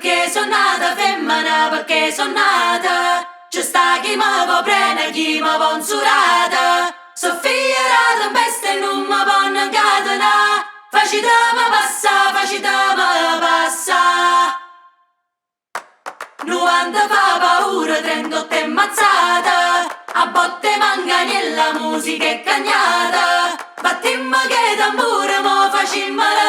perché sono nata femmina, perché sono nata. Ci sta chi mi può prendere, chi mi può insurata. So figlia da tempesta e non mi può incatenare. Facitemi passa, facitemi passa. 90 fa paura, 38 è mazzata. A botte manganiella, musica è cagnata. Battimmo che tamburo, mo facimmo la